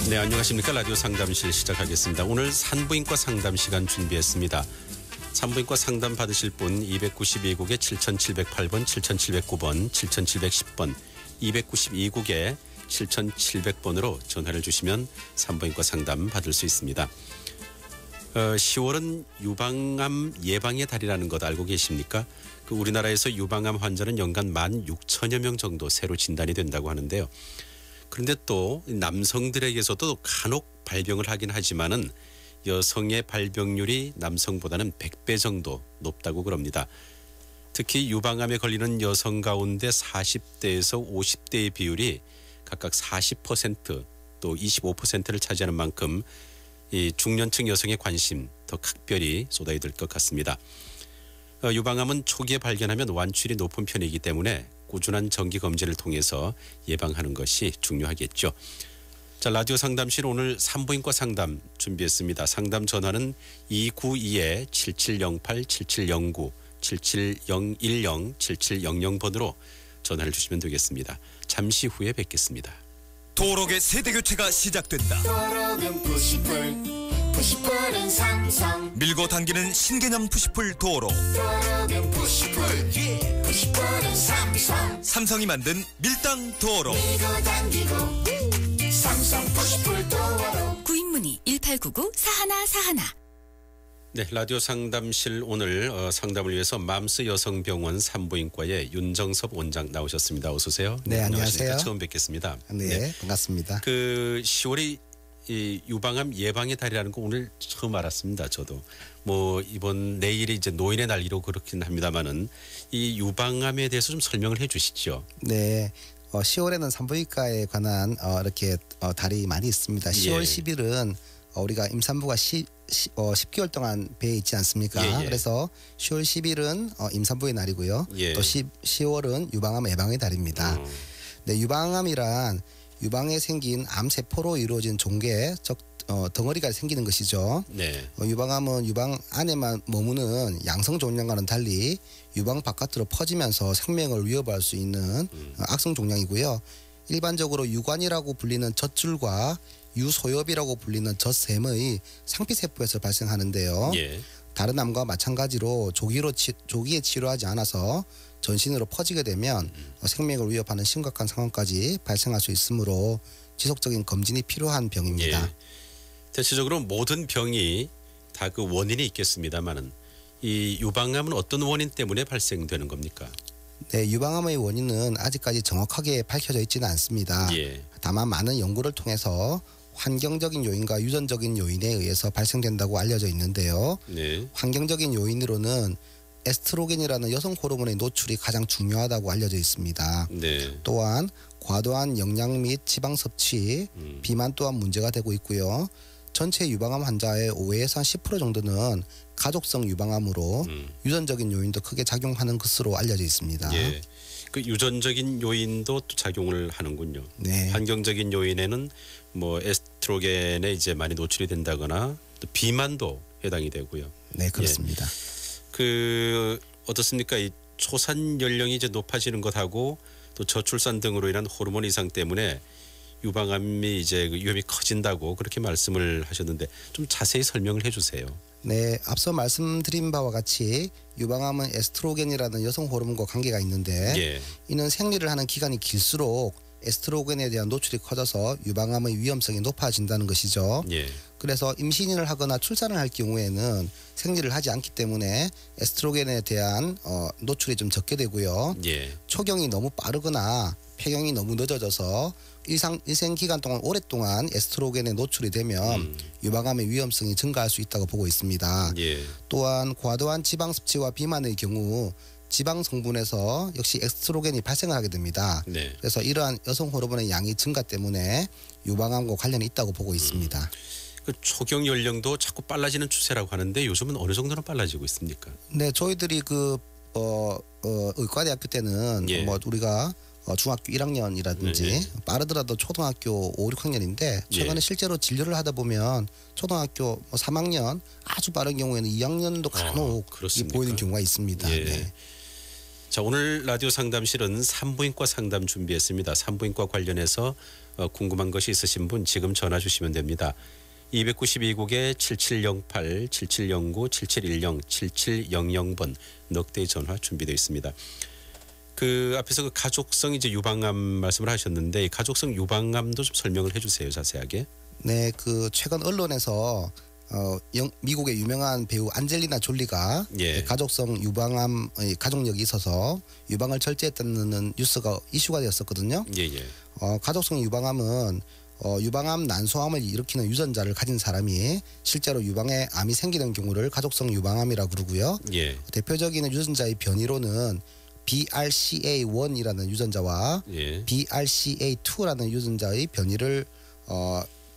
네, 안녕하십니까. 라디오 상담실 시작하겠습니다. 오늘 산부인과 상담 시간 준비했습니다. 산부인과 상담 받으실 분 292국에 7708번, 7709번, 7710번, 292국에 7700번으로 전화를 주시면 산부인과 상담 받을 수 있습니다. 10월은 유방암 예방의 달이라는 것 알고 계십니까? 우리나라에서 유방암 환자는 연간 16,000여 명 정도 새로 진단이 된다고 하는데요. 그런데 또 남성들에게서도 간혹 발병을 하긴 하지만은 여성의 발병률이 남성보다는 100배 정도 높다고 그럽니다. 특히 유방암에 걸리는 여성 가운데 40대에서 50대의 비율이 각각 40% 또 25%를 차지하는 만큼 이 중년층 여성의 관심 더 각별히 쏟아질 것 같습니다. 유방암은 초기에 발견하면 완출이 높은 편이기 때문에 꾸준한 정기 검진을 통해서 예방하는 것이 중요하겠죠. 자, 라디오 상담실 오늘 산부인과 상담 준비했습니다. 상담 전화는 292-7708, 7709, 7710, 7700번으로 전화를 주시면 되겠습니다. 잠시 후에 뵙겠습니다. 도로의 세대교체가 시작된다. 도로는 푸시풀은 삼성. 밀고 당기는 신개념 푸시풀 도로. 도로는 푸시풀은 삼성. 삼성이 만든 밀당 도로. 밀고 당기고 삼성 푸시풀 도로. 구입문의 1899-4141. 네, 라디오 상담실 오늘 상담을 위해서 맘스 여성병원 산부인과의 윤정섭 원장 나오셨습니다. 어서 오세요. 네, 안녕하세요. 처음 뵙겠습니다. 네, 반갑습니다. 10월이 이 유방암 예방의 달이라는 거 오늘 처음 알았습니다. 저도 이번 내일이 이제 노인의 날이로 그렇긴 합니다만은 이 유방암에 대해서 좀 설명을 해주시죠. 네, 10월에는 산부인과에 관한 이렇게 달이 많이 있습니다. 10월 10일은 우리가 임산부가 10개월 동안 배에 있지 않습니까? 그래서 10월 10일은 임산부의 날이고요. 또 10월은 유방암 예방의 달입니다. 네, 유방암이란 유방에 생긴 암세포로 이루어진 종괴, 즉 덩어리가 생기는 것이죠. 네. 유방암은 유방 안에만 머무는 양성종양과는 달리 유방 바깥으로 퍼지면서 생명을 위협할 수 있는 악성종양이고요. 일반적으로 유관이라고 불리는 젖줄과 유소엽이라고 불리는 젖샘의 상피세포에서 발생하는데요. 다른 암과 마찬가지로 조기에 치료하지 않아서 전신으로 퍼지게 되면 생명을 위협하는 심각한 상황까지 발생할 수 있으므로 지속적인 검진이 필요한 병입니다. 대체적으로 모든 병이 다 그 원인이 있겠습니다만은 이 유방암은 어떤 원인 때문에 발생되는 겁니까? 네, 유방암의 원인은 아직까지 정확하게 밝혀져 있지는 않습니다. 다만 많은 연구를 통해서 환경적인 요인과 유전적인 요인에 의해서 발생된다고 알려져 있는데요. 환경적인 요인으로는 에스트로겐이라는 여성 호르몬의 노출이 가장 중요하다고 알려져 있습니다. 또한 과도한 영양 및 지방 섭취, 비만 또한 문제가 되고 있고요. 전체 유방암 환자의 5에서 한 10% 정도는 가족성 유방암으로 유전적인 요인도 크게 작용하는 것으로 알려져 있습니다. 그 유전적인 요인도 또 작용을 하는군요. 환경적인 요인에는 에스트로겐에 이제 많이 노출이 된다거나 또 비만도 해당이 되고요. 네, 그렇습니다. 어떻습니까? 이 초산 연령이 이제 높아지는 것하고 또 저출산 등으로 인한 호르몬 이상 때문에 유방암이 이제 위험이 커진다고 그렇게 말씀을 하셨는데 좀 자세히 설명을 해주세요. 네, 앞서 말씀드린 바와 같이 유방암은 에스트로겐이라는 여성 호르몬과 관계가 있는데 이는 생리를 하는 기간이 길수록 에스트로겐에 대한 노출이 커져서 유방암의 위험성이 높아진다는 것이죠. 그래서 임신을 하거나 출산을 할 경우에는 생리를 하지 않기 때문에 에스트로겐에 대한 노출이 좀 적게 되고요. 초경이 너무 빠르거나 폐경이 너무 늦어져서 일생 기간 동안 오랫동안 에스트로겐에 노출이 되면 유방암의 위험성이 증가할 수 있다고 보고 있습니다. 또한 과도한 지방 섭취와 비만의 경우 지방 성분에서 역시 에스트로겐이 발생을 하게 됩니다. 그래서 이러한 여성 호르몬의 양이 증가 때문에 유방암과 관련이 있다고 보고 있습니다. 그 초경 연령도 자꾸 빨라지는 추세라고 하는데 요즘은 어느 정도나 빨라지고 있습니까? 네, 저희들이 의과대학교 때는 우리가 중학교 1학년이라든지 빠르더라도 초등학교 5, 6학년인데 최근에 실제로 진료를 하다 보면 초등학교 3학년 아주 빠른 경우에는 2학년도 간혹 보이는 경우가 있습니다. 자, 오늘 라디오 상담실은 산부인과 상담 준비했습니다. 산부인과 관련해서 궁금한 것이 있으신 분 지금 전화 주시면 됩니다. 292국에 7708, 7709, 7710, 7700번 넉대의 전화 준비되어 있습니다. 그 앞에서 그 가족성 이제 유방암 말씀을 하셨는데 이 가족성 유방암도 좀 설명을 해주세요, 자세하게. 네, 그 최근 언론에서 미국의 유명한 배우 안젤리나 졸리가 예. 가족성 유방암 가족력이 있어서 유방을 절제했다는 뉴스가 이슈가 되었었거든요. 예예. 가족성 유방암은 유방암 난소암을 일으키는 유전자를 가진 사람이 실제로 유방에 암이 생기는 경우를 가족성 유방암이라고 부르고요. 예. 대표적인 유전자의 변이로는 BRCA1이라는 유전자와 예. BRCA2라는 유전자의 변이를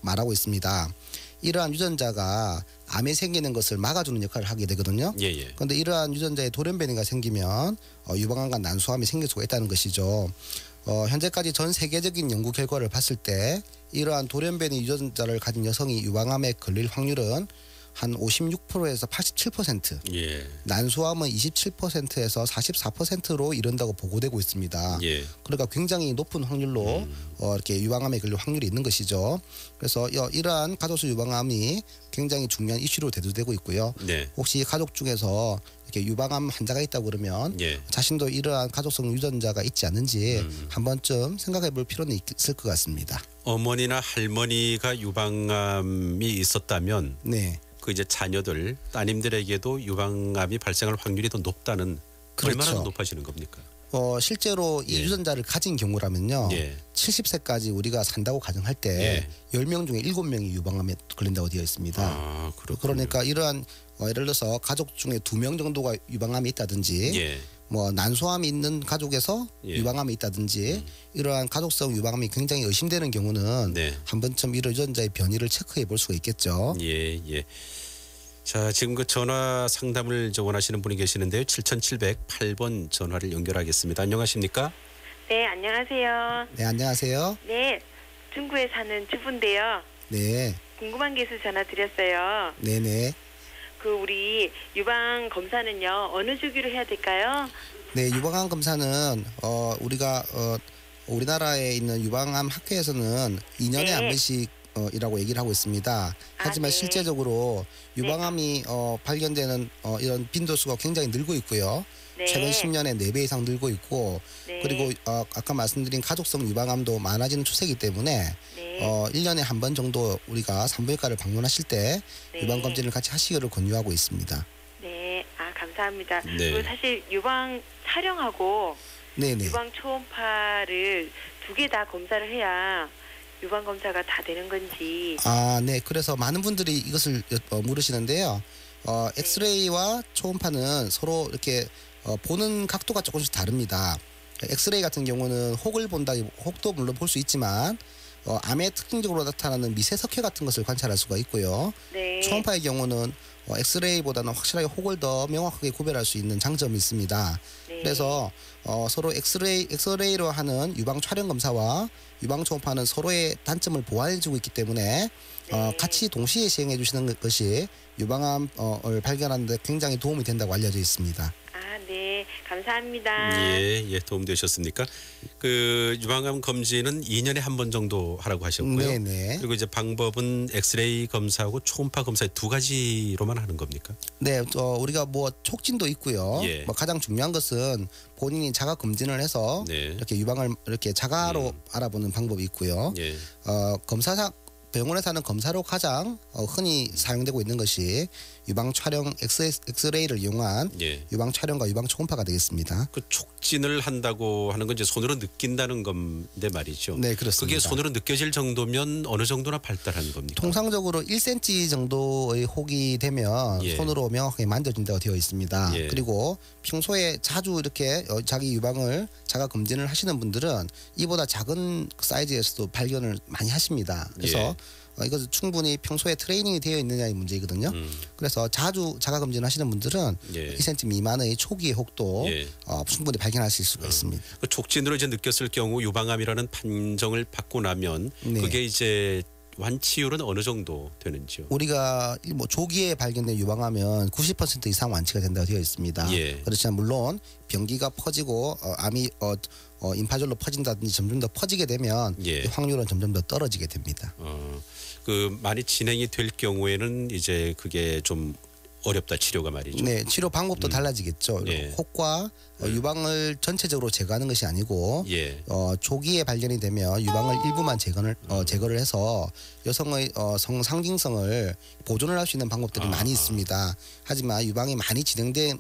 말하고 있습니다. 이러한 유전자가 암이 생기는 것을 막아주는 역할을 하게 되거든요. 예예. 그런데 이러한 유전자의 돌연변이가 생기면 유방암과 난소암이 생길 수가 있다는 것이죠. 현재까지 전 세계적인 연구 결과를 봤을 때 이러한 돌연변이 유전자를 가진 여성이 유방암에 걸릴 확률은 한 56%에서 87%, 예. 난소암은 27%에서 44%로 이른다고 보고되고 있습니다. 예. 그러니까 굉장히 높은 확률로 이렇게 유방암에 걸릴 확률이 있는 것이죠. 그래서 이러한 가족성 유방암이 굉장히 중요한 이슈로 대두되고 있고요. 네. 혹시 가족 중에서 이렇게 유방암 환자가 있다고 그러면 예. 자신도 이러한 가족성 유전자가 있지 않는지 한 번쯤 생각해 볼 필요는 있을 것 같습니다. 어머니나 할머니가 유방암이 있었다면 네. 그 이제 자녀들 따님들에게도 유방암이 발생할 확률이 더 높다는 그렇죠. 얼마나 높아지는 겁니까? 실제로 이 예. 유전자를 가진 경우라면요. 예. 70세까지 우리가 산다고 가정할 때 10명 중에 7명이 유방암에 걸린다고 되어 있습니다. 아, 그렇군요. 그러니까 이러한 예를 들어서 가족 중에 2명 정도가 유방암이 있다든지 예. 뭐 난소암이 있는 가족에서 예. 유방암이 있다든지 이러한 가족성 유방암이 굉장히 의심되는 경우는 네. 한 번쯤 이런 유전자의 변이를 체크해 볼 수가 있겠죠. 예, 예. 자, 지금 그 전화 상담을 원하시는 분이 계시는데요. 7708번 전화를 연결하겠습니다. 안녕하십니까? 네, 안녕하세요. 네, 안녕하세요. 네, 중구에 사는 주부인데요. 네, 궁금한 게 있어서 전화 드렸어요. 네네. 그 우리 유방 검사는요, 어느 주기로 해야 될까요? 네, 유방암 검사는 우리가 우리나라에 있는 유방암 학회에서는 2년에 네. 한 번씩 이라고 얘기를 하고 있습니다. 하지만 네. 실제적으로 유방암이 발견되는 이런 빈도수가 굉장히 늘고 있고요. 네. 최근 10년에 4배 이상 늘고 있고 네. 그리고 아까 말씀드린 가족성 유방암도 많아지는 추세이기 때문에 네. 1년에 한 번 정도 우리가 산부인과를 방문하실 때 네. 유방 검진을 같이 하시기를 권유하고 있습니다. 네, 감사합니다. 네. 그리고 사실 유방 촬영하고 네네. 유방 초음파를 2개 다 검사를 해야 유방 검사가 다 되는 건지. 네. 그래서 많은 분들이 이것을 물으시는데요. 엑스레이와 초음파는 서로 이렇게 보는 각도가 조금씩 다릅니다. 엑스레이 같은 경우는 혹을 본다, 혹도 물론 볼 수 있지만 암에 특징적으로 나타나는 미세 석회 같은 것을 관찰할 수가 있고요. 네. 초음파의 경우는 엑스레이보다는 확실하게 혹을 더 명확하게 구별할 수 있는 장점이 있습니다. 네. 그래서 서로 엑스레이로 하는 유방 촬영 검사와 유방 초음파는 서로의 단점을 보완해주고 있기 때문에 네. 같이 동시에 시행해 주시는 것이 유방암을 발견하는 데 굉장히 도움이 된다고 알려져 있습니다. 네, 감사합니다. 예, 도움되셨습니까? 그 유방암 검진은 2년에 한 번 정도 하라고 하셨고요. 네네. 그리고 이제 방법은 엑스레이 검사하고 초음파 검사 두 가지로만 하는 겁니까? 네, 우리가 뭐 촉진도 있고요. 예. 뭐 가장 중요한 것은 본인이 자가 검진을 해서 네. 이렇게 유방을 이렇게 자가로 알아보는 방법이 있고요. 예. 검사상 병원에서 하는 검사로 가장 흔히 사용되고 있는 것이 유방 촬영 엑스레이를 이용한 예. 유방 촬영과 유방 초음파가 되겠습니다. 그 촉진을 한다고 하는 건 이제 손으로 느낀다는 건데 말이죠. 네, 그렇습니다. 그게 손으로 느껴질 정도면 어느 정도나 발달하는 겁니까? 통상적으로 1cm 정도의 혹이 되면 예. 손으로 명확하게 만져진다고 되어 있습니다. 예. 그리고 평소에 자주 이렇게 자기 유방을 자가 검진을 하시는 분들은 이보다 작은 사이즈에서도 발견을 많이 하십니다. 그래서 이것은 충분히 평소에 트레이닝이 되어 있느냐의 문제이거든요. 그래서 자주 자가 검진을 하시는 분들은 예. 2cm 미만의 초기의 혹도 예. 충분히 발견하실 수가 있습니다. 그 촉진으로 이제 느꼈을 경우 유방암이라는 판정을 받고 나면 네. 그게 이제 완치율은 어느 정도 되는지요? 우리가 뭐 조기에 발견된 유방암은 90% 이상 완치가 된다고 되어 있습니다. 예. 그렇지만 물론 병기가 퍼지고 암이 임파절로 퍼진다든지 점점 더 퍼지게 되면 예. 이 확률은 점점 더 떨어지게 됩니다. 그 많이 진행이 될 경우에는 이제 그게 좀 어렵다 치료가 말이죠. 네, 치료 방법도 달라지겠죠. 예. 혹과 유방을 전체적으로 제거하는 것이 아니고 예. 조기에 발견이 되면 유방을 일부만 제거를 해서 여성의 성상징성을 보존을 할 수 있는 방법들이 많이 있습니다. 하지만 유방이 많이 진행된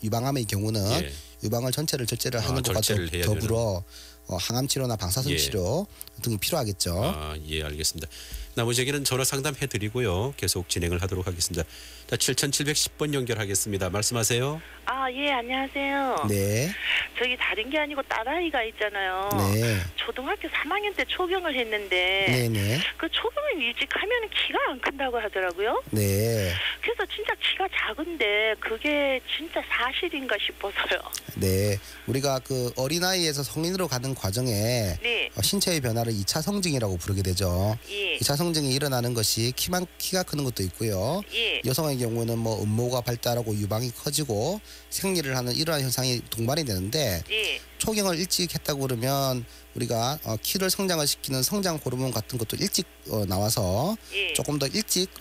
유방암의 경우는 예. 유방을 전체를 절제를 하는 것과 절제를 해야 더불어 항암 치료나 방사선 예. 치료 등이 필요하겠죠. 예, 알겠습니다. 나머지 얘기는 전화 상담해 드리고요. 계속 진행을 하도록 하겠습니다. 자, 7710번 연결하겠습니다. 말씀하세요. 아, 예, 안녕하세요. 네, 저기 다른 게 아니고 딸아이가 있잖아요. 네, 초등학교 3학년 때 초경을 했는데 네, 네, 그 초경을 일찍 하면 키가 안 큰다고 하더라고요. 네, 그래서 진짜 키가 작은데 그게 진짜 사실인가 싶어서요. 네. 우리가 그 어린아이에서 성인으로 가는 과정에 네. 신체의 변화를 2차 성징이라고 부르게 되죠. 예. 2차 성징이 일어나는 것이 키가 크는 것도 있고요. 예. 여성의 경우는 뭐 음모가 발달하고 유방이 커지고 생리를 하는 이러한 현상이 동반이 되는데 예. 초경을 일찍 했다고 그러면 우리가 키를 성장을 시키는 성장 호르몬 같은 것도 일찍 나와서 예. 조금 더 일찍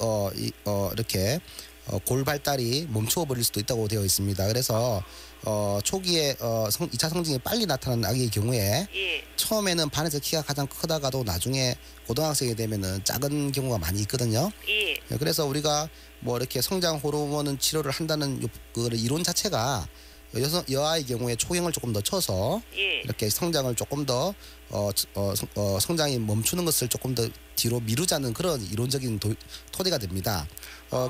이렇게 골 발달이 멈추어 버릴 수도 있다고 되어 있습니다. 그래서 초기에 2차 성징이 빨리 나타나는 아기의 경우에 예. 처음에는 반에서 키가 가장 크다가도 나중에 고등학생이 되면은 작은 경우가 많이 있거든요. 예. 그래서 우리가 뭐 이렇게 성장 호르몬 치료를 한다는 그 이론 자체가 여아의 경우에 초경을 조금 더 쳐서 예. 이렇게 성장을 조금 더 성장이 멈추는 것을 조금 더 뒤로 미루자는 그런 이론적인 토대가 됩니다.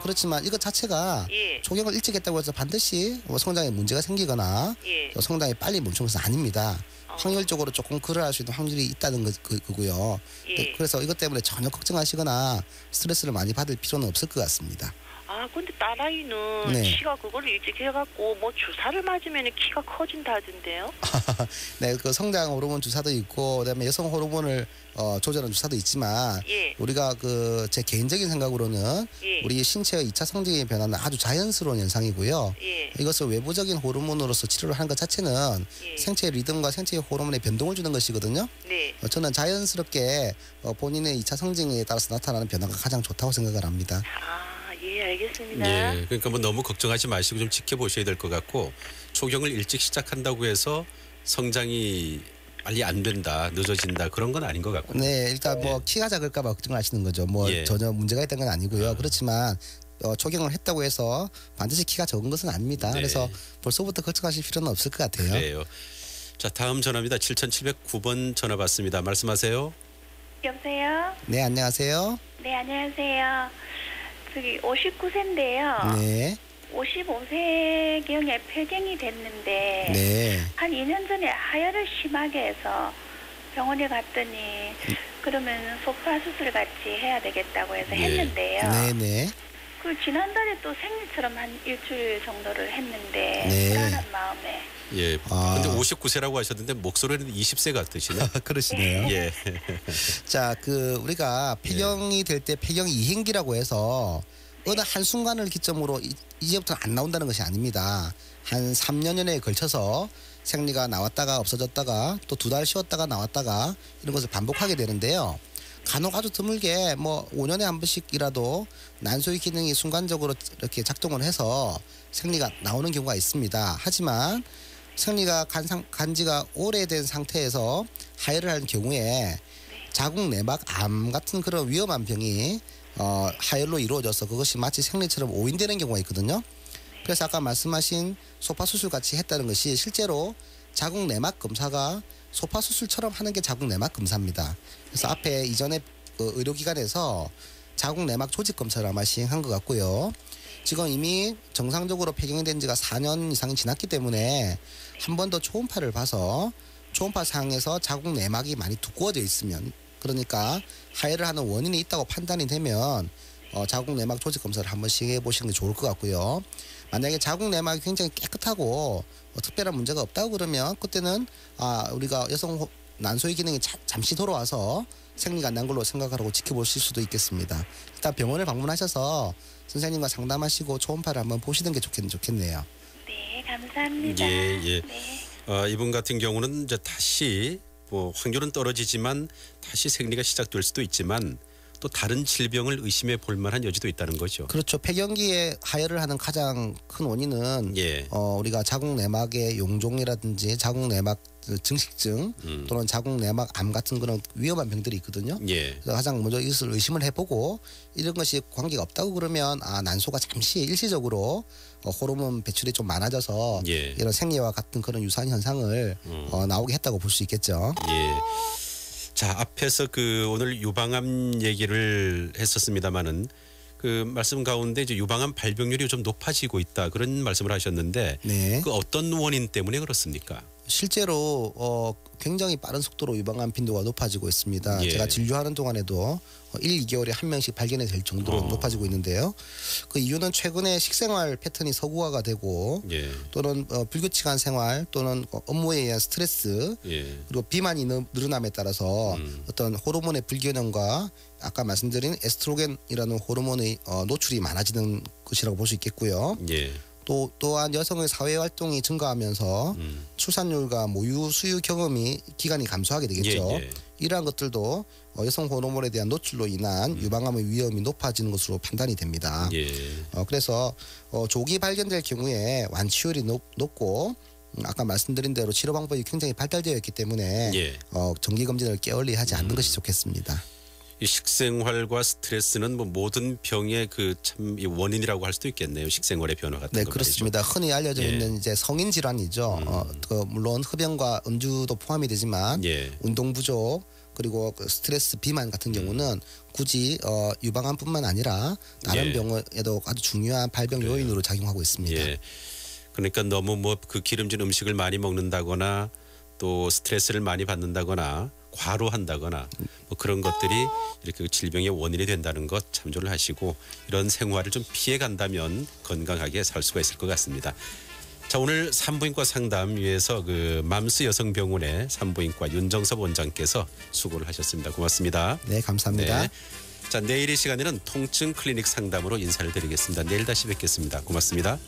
그렇지만 이것 자체가 예. 초경을 일찍 했다고 해서 반드시 성장에 문제가 생기거나 예. 성장이 빨리 멈추는 것은 아닙니다. 확률적으로 조금 그러할 수 있는 확률이 있다는 거고요. 예. 그래서 이것 때문에 전혀 걱정하시거나 스트레스를 많이 받을 필요는 없을 것 같습니다. 아, 근데 딸아이는 네. 키가 그걸 일찍 해갖고 뭐 주사를 맞으면 키가 커진다 하던데요. 네, 그 성장 호르몬 주사도 있고 그다음에 여성 호르몬을 조절하는 주사도 있지만 예. 우리가 제 개인적인 생각으로는 예. 우리 신체의 2차 성징의 변화는 아주 자연스러운 현상이고요. 예. 이것을 외부적인 호르몬으로서 치료를 하는 것 자체는 예. 생체의 리듬과 생체의 호르몬에 변동을 주는 것이거든요. 네. 저는 자연스럽게 본인의 2차 성징에 따라서 나타나는 변화가 가장 좋다고 생각을 합니다. 아, 예, 알겠습니다. 예, 그러니까 뭐 너무 걱정하지 마시고 좀 지켜보셔야 될 것 같고 초경을 일찍 시작한다고 해서 성장이 빨리 안 된다, 늦어진다 그런 건 아닌 것 같고요. 네, 일단 뭐 키가 작을까 봐 걱정하시는 거죠. 뭐 예. 전혀 문제가 있다는 건 아니고요. 그렇지만 초경을 했다고 해서 반드시 키가 적은 것은 아닙니다. 네. 그래서 벌써부터 걱정하실 필요는 없을 것 같아요. 그래요. 자, 다음 전화입니다. 7709번 전화 받습니다. 말씀하세요. 여보세요? 네, 안녕하세요. 네, 안녕하세요. 저기 59세인데요. 네, 55세경에 폐경이 됐는데 네, 한 2년 전에 하혈을 심하게 해서 병원에 갔더니 그러면 소파 수술 같이 해야 되겠다고 해서 예. 했는데요. 네, 네. 그 지난달에 또 생리처럼 한 일주일 정도를 했는데 네. 불안한 마음에 예. 아. 근데 59세라고 하셨는데 목소리는 20세 같으시네. 그러시네요. 예. 자, 우리가 폐경이 될 때 폐경 이행기라고 해서 어느 한 순간을 기점으로 이제부터는 안 나온다는 것이 아닙니다. 한 3년여에 걸쳐서 생리가 나왔다가 없어졌다가 또 2달 쉬었다가 나왔다가 이런 것을 반복하게 되는데요. 간혹 아주 드물게 뭐 5년에 한 번씩이라도 난소의 기능이 순간적으로 이렇게 작동을 해서 생리가 나오는 경우가 있습니다. 하지만 생리가 간지가 오래된 상태에서 하혈을 하는 경우에 자궁 내막 암 같은 그런 위험한 병이 하혈로 이루어져서 그것이 마치 생리처럼 오인되는 경우가 있거든요. 그래서 아까 말씀하신 소파 수술 같이 했다는 것이 실제로 자궁 내막 검사가 소파 수술처럼 하는 게 자궁 내막 검사입니다. 그래서 앞에 이전에 의료기관에서 자궁 내막 조직 검사를 아마 시행한 것 같고요. 지금 이미 정상적으로 폐경이 된 지가 4년 이상이 지났기 때문에 한 번 더 초음파를 봐서 초음파 상에서 자궁 내막이 많이 두꺼워져 있으면 그러니까 하혈을 하는 원인이 있다고 판단이 되면 자궁 내막 조직 검사를 한번 시행해 보시는 게 좋을 것 같고요. 만약에 자궁 내막이 굉장히 깨끗하고 특별한 문제가 없다고 그러면 그때는 우리가 여성 난소의 기능이 잠시 돌아와서 생리가 안 난 걸로 생각하고 지켜보실 수도 있겠습니다. 일단 병원을 방문하셔서 선생님과 상담하시고 초음파를 한번 보시는 게 좋겠네요. 네, 감사합니다. 예, 예. 네. 이분 같은 경우는 이제 다시 뭐 확률은 떨어지지만 다시 생리가 시작될 수도 있지만 또 다른 질병을 의심해 볼 만한 여지도 있다는 거죠. 그렇죠. 폐경기에 하혈을 하는 가장 큰 원인은 예. 우리가 자궁내막의 용종이라든지 자궁내막 증식증 또는 자궁내막암 같은 그런 위험한 병들이 있거든요. 예. 그래서 가장 먼저 이것을 의심을 해보고 이런 것이 관계가 없다고 그러면 난소가 잠시 일시적으로 호르몬 배출이 좀 많아져서 예. 이런 생리와 같은 그런 유사한 현상을 나오게 했다고 볼 수 있겠죠. 예. 자, 앞에서 그 오늘 유방암 얘기를 했었습니다마는 그 말씀 가운데 이제 유방암 발병률이 좀 높아지고 있다 그런 말씀을 하셨는데 네. 그 어떤 원인 때문에 그렇습니까? 실제로 굉장히 빠른 속도로 유방암 빈도가 높아지고 있습니다. 예. 제가 진료하는 동안에도 1, 2개월에 한 명씩 발견이 될 정도로 높아지고 있는데요. 그 이유는 최근에 식생활 패턴이 서구화가 되고 예. 또는 불규칙한 생활 또는 업무에 의한 스트레스 예. 그리고 비만이 늘어남에 따라서 어떤 호르몬의 불균형과 아까 말씀드린 에스트로겐이라는 호르몬의 노출이 많아지는 것이라고 볼 수 있겠고요. 예. 또한 여성의 사회 활동이 증가하면서 출산율과 모유 수유 경험이 기간이 감소하게 되겠죠. 예, 예. 이러한 것들도 여성 호르몬에 대한 노출로 인한 유방암의 위험이 높아지는 것으로 판단이 됩니다. 예. 그래서 조기 발견될 경우에 완치율이 높고 아까 말씀드린 대로 치료 방법이 굉장히 발달되어 있기 때문에 예. 정기 검진을 게을리 하지 않는 것이 좋겠습니다. 이 식생활과 스트레스는 뭐 모든 병의 그 참 원인이라고 할 수도 있겠네요. 식생활의 변화 같은 네, 거 그렇습니다. 흔히 알려져 예. 있는 이제 성인 질환이죠. 물론 흡연과 음주도 포함이 되지만 예. 운동 부족 그리고 그 스트레스 비만 같은 경우는 굳이 유방암뿐만 아니라 다른 예. 병에도 아주 중요한 발병 요인으로 작용하고 있습니다. 예. 그러니까 너무 뭐 그 기름진 음식을 많이 먹는다거나 또 스트레스를 많이 받는다거나 과로한다거나 뭐 그런 것들이 이렇게 그 질병의 원인이 된다는 것 참조를 하시고 이런 생활을 좀 피해 간다면 건강하게 살 수가 있을 것 같습니다. 자, 오늘 산부인과 상담 위해서 그 맘스 여성병원의 산부인과 윤정섭 원장께서 수고를 하셨습니다. 고맙습니다. 네, 감사합니다. 네. 자, 내일 이 시간에는 통증 클리닉 상담으로 인사를 드리겠습니다. 내일 다시 뵙겠습니다. 고맙습니다.